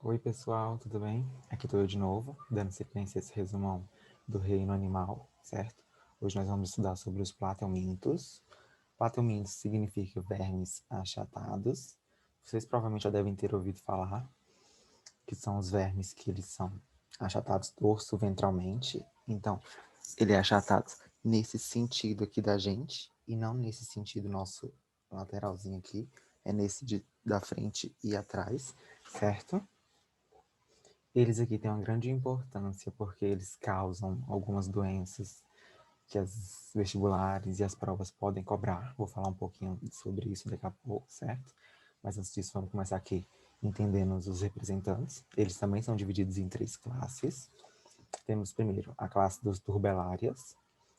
Oi pessoal, tudo bem? Aqui estou eu de novo, dando sequência a esse resumão do reino animal, certo? Hoje nós vamos estudar sobre os platelmintos. Platelmintos significa vermes achatados. Vocês provavelmente já devem ter ouvido falar que são os vermes que eles são achatados dorso-ventralmente. Então, ele é achatado nesse sentido aqui da gente e não nesse sentido nosso lateralzinho aqui. É nesse da frente e atrás, certo? Eles aqui têm uma grande importância porque eles causam algumas doenças que as vestibulares e as provas podem cobrar. Vou falar um pouquinho sobre isso daqui a pouco, certo? Mas antes disso, vamos começar aqui entendendo os representantes. Eles também são divididos em três classes. Temos primeiro a classe dos turbelárias,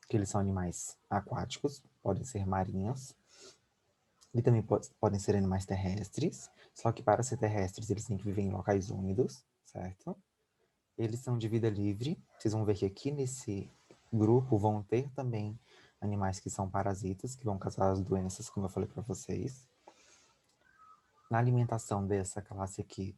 que eles são animais aquáticos, podem ser marinhos, e também podem ser animais terrestres, só que para ser terrestres eles têm que viver em locais úmidos, certo? Eles são de vida livre. Vocês vão ver que aqui nesse grupo vão ter também animais que são parasitas, que vão causar as doenças, como eu falei para vocês. Na alimentação dessa classe aqui,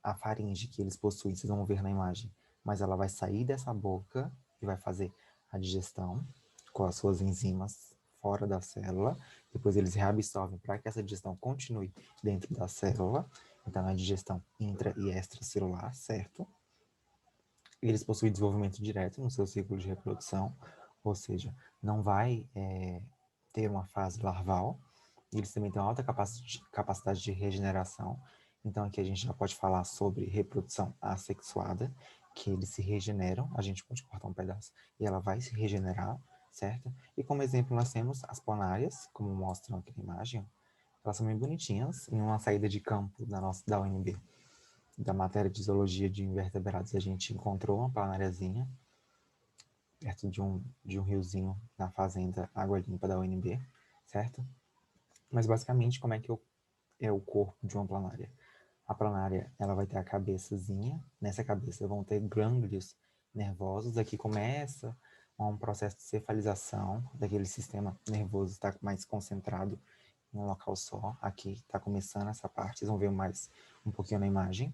a faringe que eles possuem, vocês vão ver na imagem, mas ela vai sair dessa boca e vai fazer a digestão com as suas enzimas fora da célula. Depois eles reabsorvem para que essa digestão continue dentro da célula. Então, é a digestão intra e extracelular, certo? Eles possuem desenvolvimento direto no seu ciclo de reprodução, ou seja, não vai ter uma fase larval. Eles também têm uma alta capacidade de regeneração. Então aqui a gente já pode falar sobre reprodução assexuada, que eles se regeneram, a gente pode cortar um pedaço e ela vai se regenerar, certo? E como exemplo nós temos as planárias, como mostram aqui na imagem, elas são bem bonitinhas, em uma saída de campo da UNB da matéria de zoologia de invertebrados, a gente encontrou uma planariazinha perto de um riozinho na fazenda Água Limpa da UNB, certo? Mas basicamente, como é que é o corpo de uma planária? A planária, ela vai ter a cabeçazinha, nessa cabeça vão ter gânglios nervosos, aqui começa um processo de cefalização daquele sistema nervoso, está mais concentrado em um local só. Aqui está começando essa parte, vocês vão ver mais um pouquinho na imagem.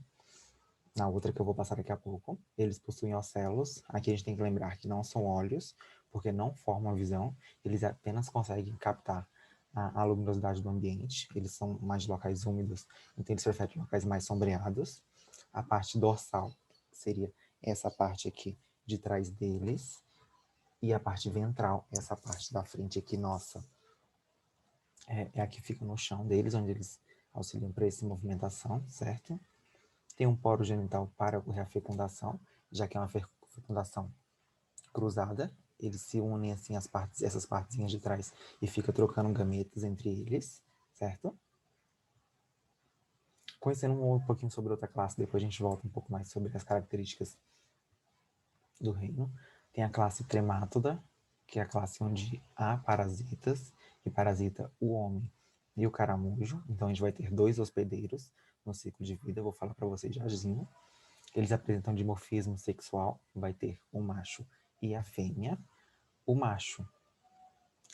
Na outra que eu vou passar daqui a pouco, eles possuem ocelos. Aqui a gente tem que lembrar que não são olhos, porque não formam a visão, eles apenas conseguem captar a luminosidade do ambiente, eles são mais de locais úmidos, então eles preferem locais mais sombreados. A parte dorsal seria essa parte aqui de trás deles, e a parte ventral, essa parte da frente aqui, nossa, é a que fica no chão deles, onde eles auxiliam para essa movimentação, certo? Tem um poro genital para a fecundação, já que é uma fecundação cruzada. Eles se unem assim essas partezinhas de trás e fica trocando gametas entre eles, certo? Conhecendo um pouquinho sobre outra classe, depois a gente volta um pouco mais sobre as características do reino. Tem a classe tremátoda, que é a classe onde há parasitas, que parasita o homem e o caramujo. Então a gente vai ter dois hospedeiros no ciclo de vida, eu vou falar para vocês jazinho. Eles apresentam dimorfismo sexual, vai ter o macho e a fêmea. O macho,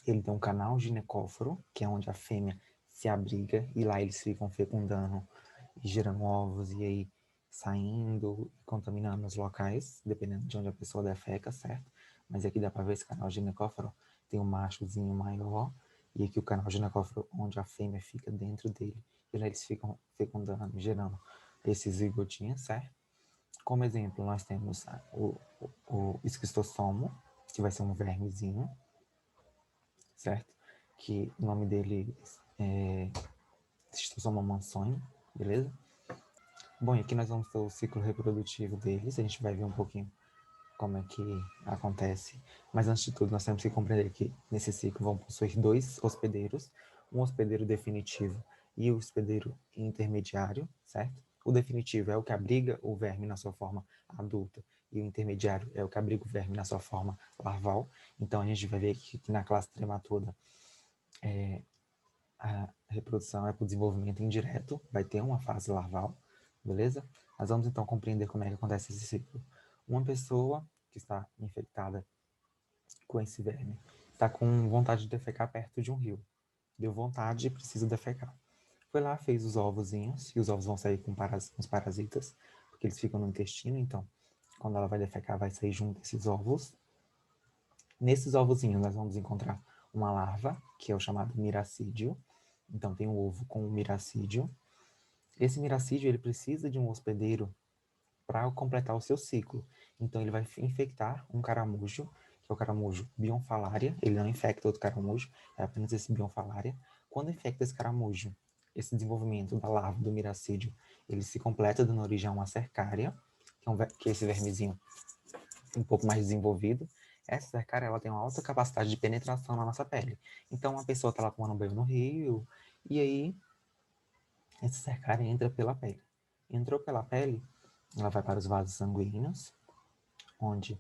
ele tem um canal ginecóforo, que é onde a fêmea se abriga, e lá eles ficam fecundando e gerando ovos, e aí saindo e contaminando os locais, dependendo de onde a pessoa defeca, certo? Mas aqui dá para ver esse canal ginecóforo, tem um machozinho maior, e aqui o canal ginecóforo, onde a fêmea fica dentro dele, e lá eles ficam fecundando, gerando esses zigotinhos, certo? Como exemplo, nós temos o esquistossomo, que vai ser um vermezinho, certo? Que o nome dele é Esquistosoma mansoni, beleza? Bom, e aqui nós vamos ter o ciclo reprodutivo deles, a gente vai ver um pouquinho como é que acontece. Mas antes de tudo, nós temos que compreender que nesse ciclo vão possuir dois hospedeiros, um hospedeiro definitivo e o hospedeiro intermediário, certo? O definitivo é o que abriga o verme na sua forma adulta e o intermediário é o que abriga o verme na sua forma larval. Então a gente vai ver que na classe trematoda a reprodução é por desenvolvimento indireto, vai ter uma fase larval, beleza? Nós vamos então compreender como é que acontece esse ciclo. Uma pessoa que está infectada com esse verme está com vontade de defecar perto de um rio. Deu vontade e precisa defecar. Foi lá, fez os ovozinhos, e os ovos vão sair com os parasitas. porque eles ficam no intestino, então, quando ela vai defecar, vai sair junto esses ovos. Nesses ovozinhos, nós vamos encontrar uma larva, que é o chamado miracídio. Então, tem um ovo com o miracídio. Esse miracídio, ele precisa de um hospedeiro para completar o seu ciclo. Então, ele vai infectar um caramujo, que é o caramujo Bionfalaria. Ele não infecta outro caramujo, é apenas esse Bionfalaria. Quando infecta esse caramujo, esse desenvolvimento da larva do miracídio, ele se completa dando origem a uma cercária, que é esse vermezinho um pouco mais desenvolvido. Essa cercária, ela tem uma alta capacidade de penetração na nossa pele. Então, uma pessoa está lá tomando banho no rio, e aí essa cercária entra pela pele. Entrou pela pele, ela vai para os vasos sanguíneos, onde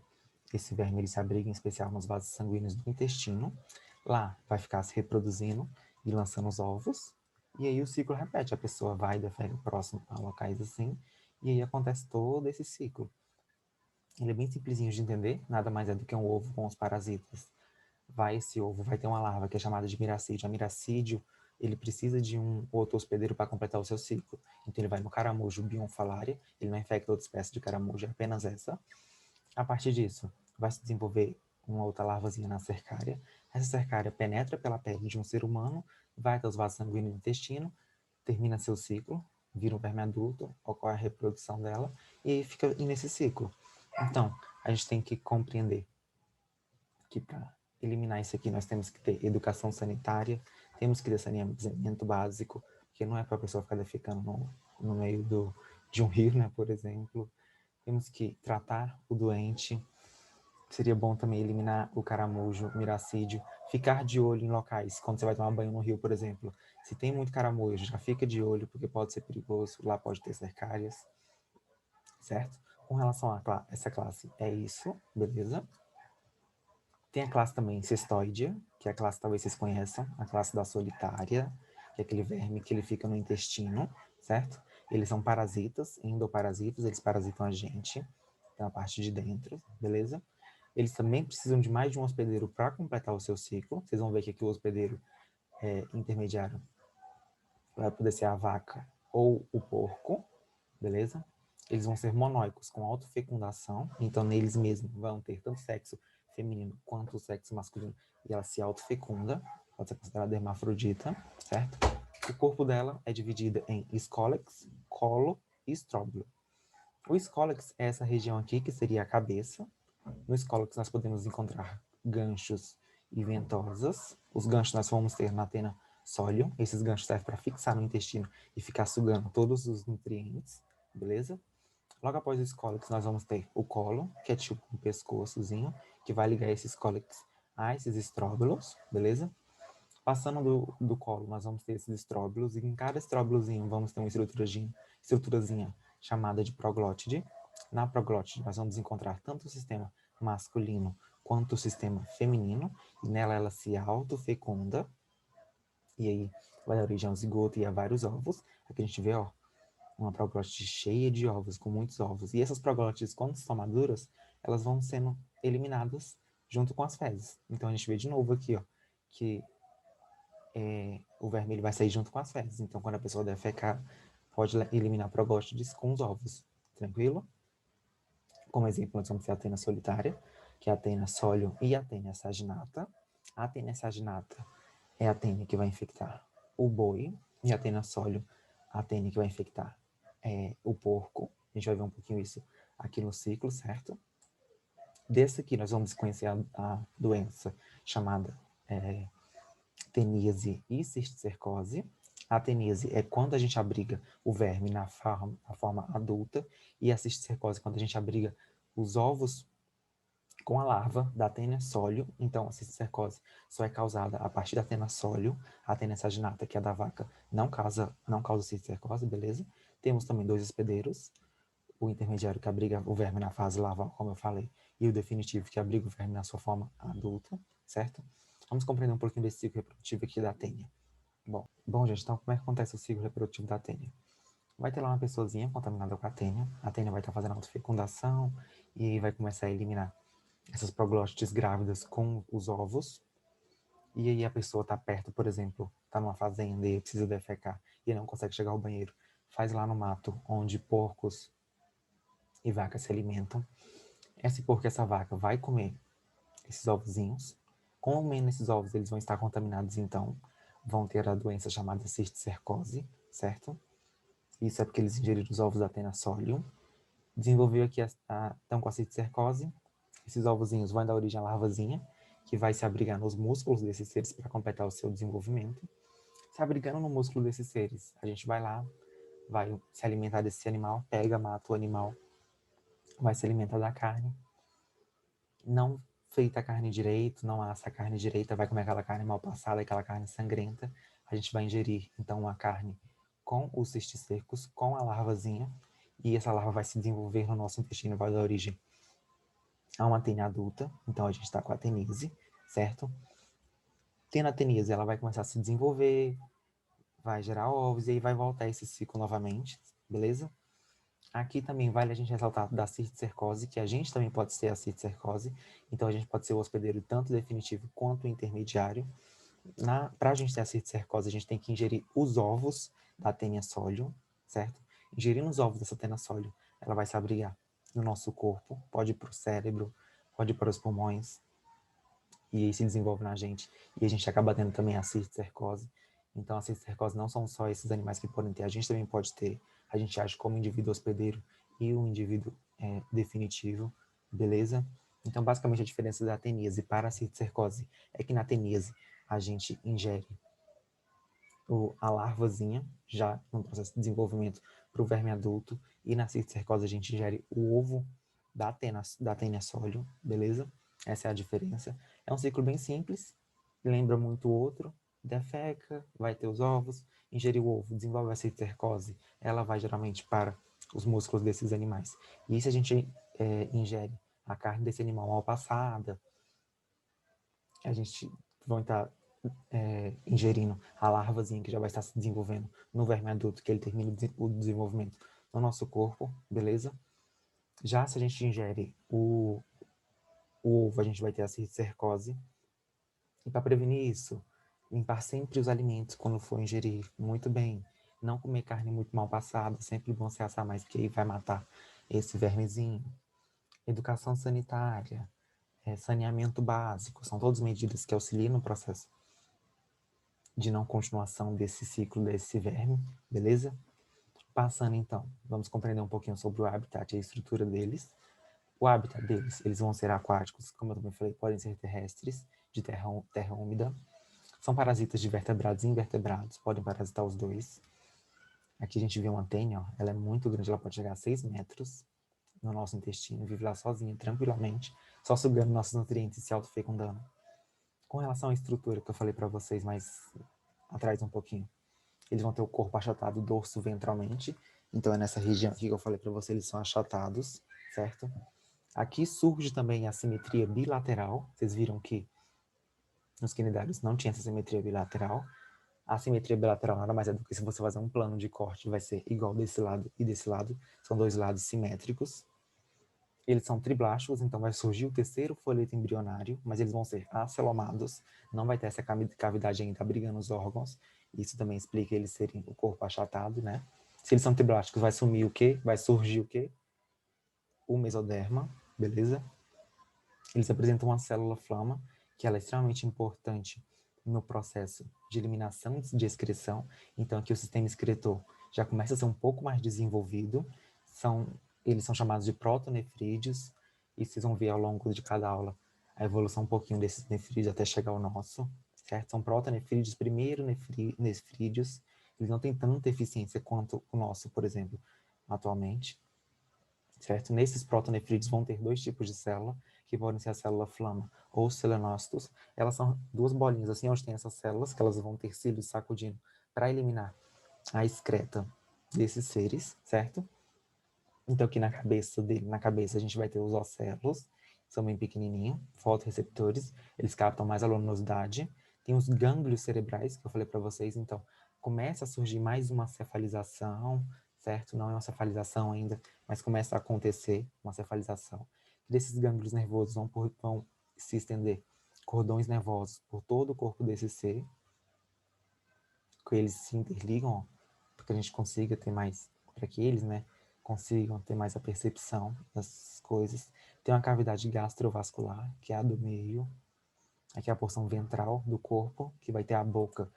esse verme ele se abriga em especial nos vasos sanguíneos do intestino. Lá vai ficar se reproduzindo e lançando os ovos. E aí o ciclo repete. A pessoa vai e defeca próximo a locais assim. E aí acontece todo esse ciclo. Ele é bem simplesinho de entender. Nada mais é do que um ovo com os parasitas. Esse ovo vai ter uma larva que é chamada de miracídio. A miracídio, ele precisa de um outro hospedeiro para completar o seu ciclo. Então ele vai no caramujo Bionfalaria. Ele não infecta outra espécie de caramujo, é apenas essa. A partir disso, vai se desenvolver uma outra larvazinha na cercária. Essa cercária penetra pela pele de um ser humano, vai até os vasos sanguíneos do intestino, termina seu ciclo, vira um verme adulto, ocorre a reprodução dela, e aí fica nesse ciclo. Então, a gente tem que compreender que para eliminar isso aqui, nós temos que ter educação sanitária, temos que ter saneamento básico, porque não é para a pessoa ficar defecando no meio de um rio, né, por exemplo. Temos que tratar o doente. Seria bom também eliminar o caramujo, miracídio. Ficar de olho em locais, quando você vai tomar banho no rio, por exemplo. Se tem muito caramujo, já fica de olho, porque pode ser perigoso, lá pode ter cercárias, certo? Com relação a essa classe, é isso, beleza? Tem a classe também cestoidea, que é a classe que talvez vocês conheçam, a classe da solitária, que é aquele verme que ele fica no intestino, certo? Eles são parasitas, endoparasitas, eles parasitam a gente, na parte de dentro, beleza? Eles também precisam de mais de um hospedeiro para completar o seu ciclo. Vocês vão ver que aqui o hospedeiro intermediário vai poder ser a vaca ou o porco, beleza? Eles vão ser monóicos, com autofecundação, então neles mesmos vão ter tanto sexo feminino quanto o sexo masculino, e ela se autofecunda, pode ser considerada hermafrodita, certo? O corpo dela é dividido em escólex, colo e estróbilo. O escólex é essa região aqui, que seria a cabeça. No escólex nós podemos encontrar ganchos e ventosas. Os ganchos nós vamos ter na tena sólium. Esses ganchos servem para fixar no intestino e ficar sugando todos os nutrientes, beleza? Logo após o escólex, nós vamos ter o colo, que é tipo um pescoçozinho, que vai ligar esses cólex a esses estróbilos, beleza? Passando do colo, nós vamos ter esses estróbilos, e em cada estróbilozinho vamos ter uma estruturazinha chamada de proglótide. Na proglótide, nós vamos encontrar tanto o sistema masculino quanto o sistema feminino, e nela ela se autofecunda, e aí vai dar origem ao zigoto e a vários ovos. Aqui a gente vê, ó, uma proglótide cheia de ovos, com muitos ovos. E essas proglótides, quando são maduras, elas vão sendo eliminadas junto com as fezes. Então a gente vê de novo aqui, ó, que o vermelho vai sair junto com as fezes. Então quando a pessoa defecar, pode eliminar proglótides com os ovos. Tranquilo? Como exemplo, nós vamos ter a tena solitária, que é a tena sólium e a tena saginata. A tena saginata é a tena que vai infectar o boi, e a tena sólium, a tena que vai infectar o porco. A gente vai ver um pouquinho isso aqui no ciclo, certo? Desse aqui nós vamos conhecer a doença chamada teníase e cisticercose. A teníase é quando a gente abriga o verme na forma adulta, e a cisticercose é quando a gente abriga os ovos com a larva da tena sólio. Então, a cisticercose só é causada a partir da tena sólio. A tena saginata, que é da vaca, não causa cisticercose, beleza? Temos também dois hospedeiros, o intermediário que abriga o verme na fase larval, como eu falei, e o definitivo que abriga o verme na sua forma adulta, certo? Vamos compreender um pouquinho desse ciclo reprodutivo aqui da tênia. Bom, gente, então como é que acontece o ciclo reprodutivo da tênia? Vai ter lá uma pessoazinha contaminada com a tênia vai estar fazendo autofecundação e aí vai começar a eliminar essas proglótides grávidas com os ovos. E aí a pessoa está perto, por exemplo, está numa fazenda e precisa defecar e não consegue chegar ao banheiro. Faz lá no mato, onde porcos e vacas se alimentam. Esse porco e essa vaca vai comer esses ovozinhos. Comendo esses ovos, eles vão estar contaminados, então vão ter a doença chamada cisticercose, certo? Isso é porque eles ingeriram os ovos da Athena solium. Desenvolveu aqui então com a cisticercose. Esses ovozinhos vão dar origem à larvazinha, que vai se abrigar nos músculos desses seres para completar o seu desenvolvimento. Se abrigando no músculo desses seres, a gente vai lá, vai se alimentar desse animal, pega, mata o animal, vai se alimentar da carne. Não feita a carne direito, não assa a carne direita, vai comer aquela carne mal passada, aquela carne sangrenta. A gente vai ingerir, então, a carne com os cisticercos, com a larvazinha, e essa larva vai se desenvolver no nosso intestino, vai dar origem a uma tênia adulta. Então, a gente está com a tenise, certo? Tendo a tenise, ela vai começar a se desenvolver, vai gerar ovos, e aí vai voltar esse ciclo novamente, beleza? Aqui também vale a gente ressaltar da cisticercose, que a gente também pode ser a cisticercose, então a gente pode ser o hospedeiro tanto definitivo quanto intermediário. Para a gente ter a cisticercose, a gente tem que ingerir os ovos da Taenia solium, certo? Ingerindo os ovos dessa Taenia solium, ela vai se abrigar no nosso corpo, pode ir para o cérebro, pode ir para os pulmões, e aí se desenvolve na gente, e a gente acaba tendo também a cisticercose. Então, a cisticercose não são só esses animais que podem ter, a gente também pode ter. A gente age como indivíduo hospedeiro e o indivíduo definitivo, beleza? Então, basicamente, a diferença da teníase para a cisticercose é que na teníase a gente ingere a larvazinha, já no processo de desenvolvimento para o verme adulto, e na cisticercose a gente ingere o ovo da Taenia solium, beleza? Essa é a diferença. É um ciclo bem simples, lembra muito o outro. Defeca, vai ter os ovos, ingere o ovo, desenvolve a cisticercose, ela vai geralmente para os músculos desses animais. E se a gente ingere a carne desse animal mal passada, a gente vai estar ingerindo a larvazinha que já vai estar se desenvolvendo no verme adulto, que ele termina o desenvolvimento no nosso corpo, beleza? Já se a gente ingere o ovo, a gente vai ter a cisticercose. E para prevenir isso, limpar sempre os alimentos quando for ingerir muito bem. Não comer carne muito mal passada, sempre bom se assar mais, porque aí vai matar esse vermezinho. Educação sanitária, saneamento básico, são todas medidas que auxiliam no processo de não continuação desse ciclo desse verme, beleza? Passando então, vamos compreender um pouquinho sobre o habitat e a estrutura deles. O habitat deles, eles vão ser aquáticos, como eu também falei, podem ser terrestres, de terra úmida. São parasitas de vertebrados e invertebrados, podem parasitar os dois. Aqui a gente vê uma tênia, ela é muito grande, ela pode chegar a 6 metros no nosso intestino, vive lá sozinha, tranquilamente, só sugando nossos nutrientes e se autofecundando. Com relação à estrutura que eu falei para vocês mais atrás um pouquinho, eles vão ter o corpo achatado dorso ventralmente, então é nessa região aqui que eu falei para vocês, eles são achatados, certo? Aqui surge também a simetria bilateral, vocês viram que nos quinidários não tinha essa simetria bilateral. A simetria bilateral nada mais é do que se você fazer um plano de corte, vai ser igual desse lado e desse lado, são dois lados simétricos. Eles são triblásticos, então vai surgir o terceiro folheto embrionário, mas eles vão ser acelomados, não vai ter essa cavidade ainda abrigando os órgãos. Isso também explica eles serem o corpo achatado, né? Se eles são triblásticos, vai sumir o quê? Vai surgir o quê? O mesoderma, beleza? Eles apresentam uma célula flama, que ela é extremamente importante no processo de eliminação de excreção. Então, aqui o sistema excretor já começa a ser um pouco mais desenvolvido. Eles são chamados de protonefrídeos, e vocês vão ver ao longo de cada aula a evolução um pouquinho desses nefrídeos até chegar ao nosso, certo? São protonefrídeos, primeiro nefrídeos, eles não têm tanta eficiência quanto o nosso, por exemplo, atualmente, certo? Nesses protonefrídeos vão ter dois tipos de célula, que podem ser a célula flama ou os selenócitos. Elas são duas bolinhas, assim, onde tem essas células, que elas vão ter cílios sacudindo para eliminar a excreta desses seres, certo? Então, aqui na cabeça a gente vai ter os océlulos, são bem pequenininhos, fotorreceptores, eles captam mais a luminosidade. Tem os gânglios cerebrais, que eu falei para vocês, então começa a surgir mais uma cefalização, certo? Não é uma cefalização ainda, mas começa a acontecer uma cefalização. Desses gânglios nervosos vão se estender cordões nervosos por todo o corpo desse ser, que eles se interligam, ó, para que a gente consiga ter mais, para que eles, né, consigam ter mais a percepção das coisas. Tem uma cavidade gastrovascular, que é a do meio. Aqui é a porção ventral do corpo, que vai ter a boca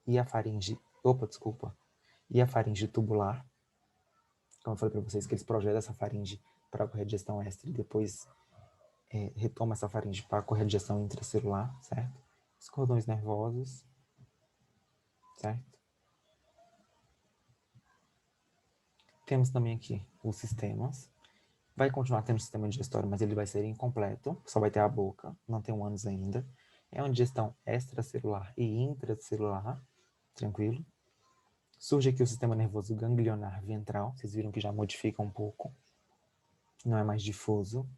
e a faringe... E a faringe tubular. Como eu falei para vocês, que eles projetam essa faringe para correr a digestão extra e depois retoma essa faringe para correr a digestão intracelular, certo? Os cordões nervosos, certo? Temos também aqui os sistemas. Vai continuar tendo o sistema digestório, mas ele vai ser incompleto, só vai ter a boca, não tem um ânus ainda. É uma digestão extracelular e intracelular, tranquilo. Surge aqui o sistema nervoso ganglionar ventral, vocês viram que já modifica um pouco, não é mais difuso.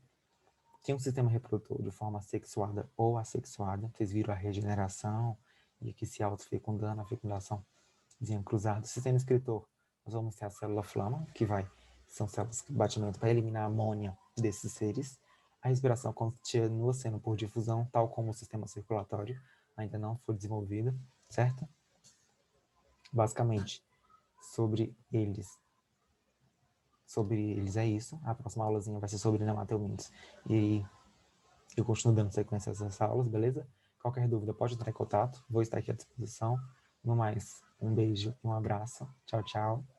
Tem um sistema reprodutor de forma sexuada ou assexuada, vocês viram a regeneração e aqui se autofecundando, a fecundação dizendo cruzado. Sistema excretor, nós vamos ter a célula flama, que são células de batimento para eliminar a amônia desses seres. A respiração continua sendo por difusão, tal como o sistema circulatório, ainda não foi desenvolvido, certo? Basicamente, sobre eles é isso. A próxima aulazinha vai ser sobre nematelmintos. E eu continuo dando sequência a essas aulas, beleza? Qualquer dúvida pode entrar em contato, vou estar aqui à disposição. No mais, um beijo e um abraço. Tchau, tchau.